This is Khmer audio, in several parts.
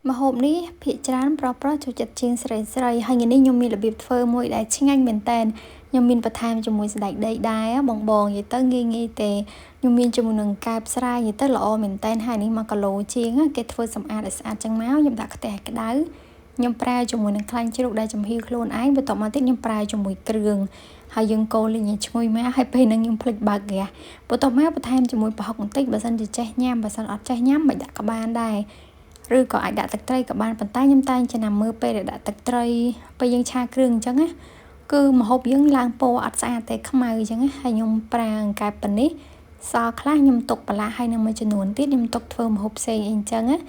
ម្ហូបនេះភាគច្រើនប្រុសៗចូលចិត្តជាងស្រីៗហើយថ្ងៃនេះខ្ញុំមានរបៀបធ្វើមួយដែលឆ្ងាញ់មែនតើខ្ញុំមានបន្ថែមជាមួយសណ្តែកដីដែរបងនិយាយទៅងាយទេខ្ញុំមានជាមួយនឹងកែបស្រាយនិយាយទៅល្អមែនតើហើយនេះ1គីឡូជាងគេធ្វើសម្អាតឲ្យស្អាតចឹងមកខ្ញុំដាក់ខ្ទះក្តៅខ្ញុំប្រើជាមួយនឹងខ្លាញ់ជ្រូកដែលចំហៀវខ្លួនឯងបន្ទាប់មកទៀតខ្ញុំប្រើជាមួយគ្រឿងហើយយើងកូរលីងឲ្យឈ្ងុយមកហើយពេលហ្នឹងខ្ញុំភ្លេចបើកហ្គាសបន្ទាប់មកបន្ថែមជាមួយប្រហុកបន្តិចបើសិនជាចេះញ៉ាំបើសិនអត់ចេះញ៉ាំមិនដាក់ក៏បានដែរឬក៏អាចដាក់ទឹកត្រីក៏បានប៉ុន្តែខ្ញុំតែងចំណាំមើលពេលដែលដាក់ទឹកត្រីពេលយើងឆាគ្រឿងអញ្ចឹងណាគឺម្ហូបយើងឡើងពណ៌អត់ស្អាតទេខ្មៅអញ្ចឹងណាហើយខ្ញុំប្រើអង្កែបប៉ានេះសល់ខ្លះខ្ញុំទុកបន្លាស់ហើយនឹងមួយចំនួនទៀតខ្ញុំទុកធ្វើម្ហូបផ្សេងអីអញ្ចឹងណា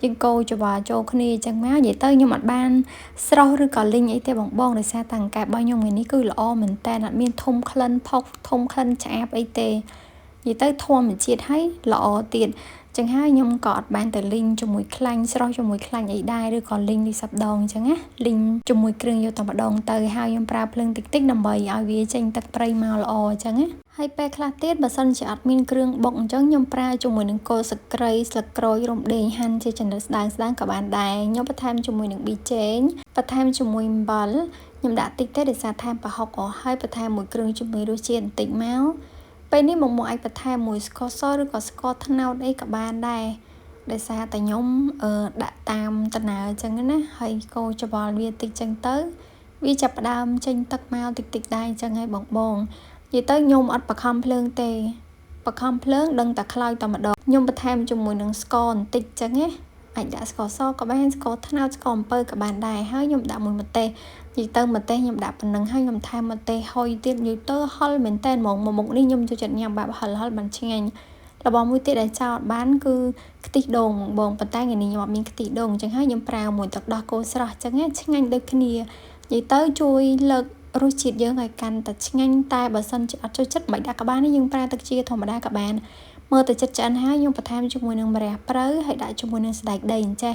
យើងកូរច្របល់ចូលគ្នាអញ្ចឹងមកនិយាយទៅខ្ញុំអត់បានស្រស់ឬក៏លីងអីទេបងដោយសារតែអង្កែបរបស់ខ្ញុំថ្ងៃនេះគឺល្អមែនតើអត់មានធំក្លិនផុសធំក្លិនឆ្អាបអីទេនិយាយទៅធម្មជាតិហើយល្អទៀតចឹងហើយខ្ញុំក៏អត់បានទៅលីងជាមួយខ្លាញ់ស្រស់ជាមួយខ្លាញ់អីដែរឬក៏លីងនេះសាប់ដងអញ្ចឹងណាលីងជាមួយគ្រឿងយកតែម្ដងទៅហើយខ្ញុំប្រើភ្លើងតិចៗដើម្បីឲ្យវាចេញទឹកប្រៃមកល្អអញ្ចឹងណាហើយពេលខ្លះទៀតបើសិនជាអត់មានគ្រឿងបុកអញ្ចឹងខ្ញុំប្រើជាមួយនឹងគល់ស្លឹកគ្រៃស្លឹកក្រូចរំដេងហាន់ជាចំណិតស្ដើងក៏បានដែរខ្ញុំបន្ថែមជាមួយនឹងប៊ីចេងបន្ថែមជាមួយអំបិលខ្ញុំដាក់តិចទេដោយសារថែមប្រហុកអស់ហើយបន្ថែមមួយគ្រឿងជាមួយរសជាតិបន្តិចមកពេលនេះមកអាចបន្ថែមមួយស្ករសឬក៏ស្ករត្នោតអីក៏បានដែរដោយសារតែខ្ញុំដាក់តាមដំណើរអញ្ចឹងណាហើយកូរច្របល់វាតិចចឹងទៅវាចាប់ផ្ដើមចេញទឹកមកតិចដែរអញ្ចឹងហើយបងនិយាយទៅខ្ញុំអត់បខំភ្លើងទេបខំភ្លើងដឹងតែខ្លោចតែម្ដងខ្ញុំបន្ថែមជាមួយនឹងស្ករបន្តិចចឹងណាអាចដាក់ស្ករសក៏បានស្ករត្នោតស្ករអំពៅក៏បានដែរហើយខ្ញុំដាក់មួយម្ទេសនិយាយទៅម្ទេសខ្ញុំដាក់ប៉ុណ្ណឹងហើយខ្ញុំថែមម្ទេសហុយទៀតនិយាយទៅហឹរមែនតើហ្មងមុខនេះខ្ញុំចូលចិត្តញ៉ាំបែបហឹរបានឆ្ងាញ់របស់មួយទៀតដែលចោលបានគឺខ្ទិះដូងបងប៉ុន្តែថ្ងៃនេះខ្ញុំអត់មានខ្ទិះដូងអញ្ចឹងហើយខ្ញុំប្រើមួយទឹកដោះគោស្រស់អញ្ចឹងឆ្ងាញ់ដូចគ្នានិយាយទៅជួយលើករសជាតិយើងឲ្យកាន់តែឆ្ងាញ់តែបើសិនជាអត់ចូលចិត្តមិនដាក់ក៏បានយើងប្រើទឹកជាធម្មតាក៏បានមើលទៅចិត្តឆ្អិនហើយខ្ញុំបន្ថែមជាមួយនឹងម្រះព្រៅហើយដាក់ជាមួយនឹងសណ្តែកដីអញ្ចេះ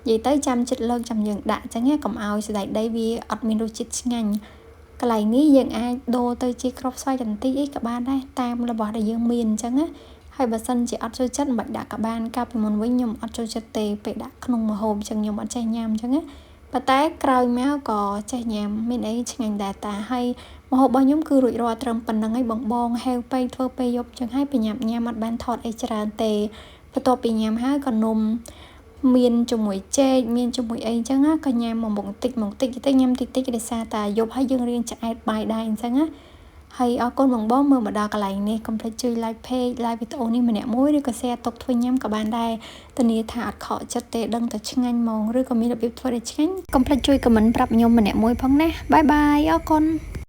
និយាយទៅចាំចិត្តលើកចាំយើងដាក់អញ្ចឹងកុំឲ្យសណ្តែកដីវាអត់មានរសជាតិឆ្ងាញ់កន្លែងនេះយើងអាចដូរទៅជាគ្រាប់ស្វាយចន្ទីអីក៏បានដែរតាមរបស់ដែលយើងមានអញ្ចឹងណាហើយបើសិនជាអត់ចូលចិត្តមិនដាក់ក៏បានកាលពីមុនវិញខ្ញុំអត់ចូលចិត្តទេពេលដាក់ក្នុងម្ហូបអញ្ចឹងខ្ញុំអត់ចេះញ៉ាំអញ្ចឹងណាប៉ុន្តែក្រោយមកក៏ចេះញ៉ាំមានអីឆ្ងាញ់ដែរតាហើយម្ហូបរបស់ខ្ញុំគឺរួចរាល់ត្រឹមប៉ុណ្្នឹងហើយបងហេវពេកធ្វើពេលយប់អញ្ចឹងហើយប្រញាប់ញ៉ាំអត់បានថតអីច្រើនទេបន្ទាប់ពីញ៉ាំហើយក៏នំមានជាមួយចេកមានជាមួយអីអញ្ចឹងណាក៏ញ៉ាំមកបន្តិចទៅញ៉ាំតិចដោយសារតែយប់ហើយយើងរៀនឆ្អែតបាយដែរអញ្ចឹងណាហើយអរគុណបងមើលមកដល់កន្លែងនេះកុំភ្លេចជួយ like page like វីដេអូនេះម្នាក់មួយឬក៏ share ទុកធ្វើញ៉ាំក៏បានដែរធានាថាអត់ខកចិត្តទេដឹងតែឆ្ងាញ់ហ្មងឬក៏មានរបៀបធ្វើដែលឆ្ងាញ់កុំភ្លេចជួយ comment ប្រាប់ខ្ញុំម្នាក់មួយផងណាបាយអរគុណ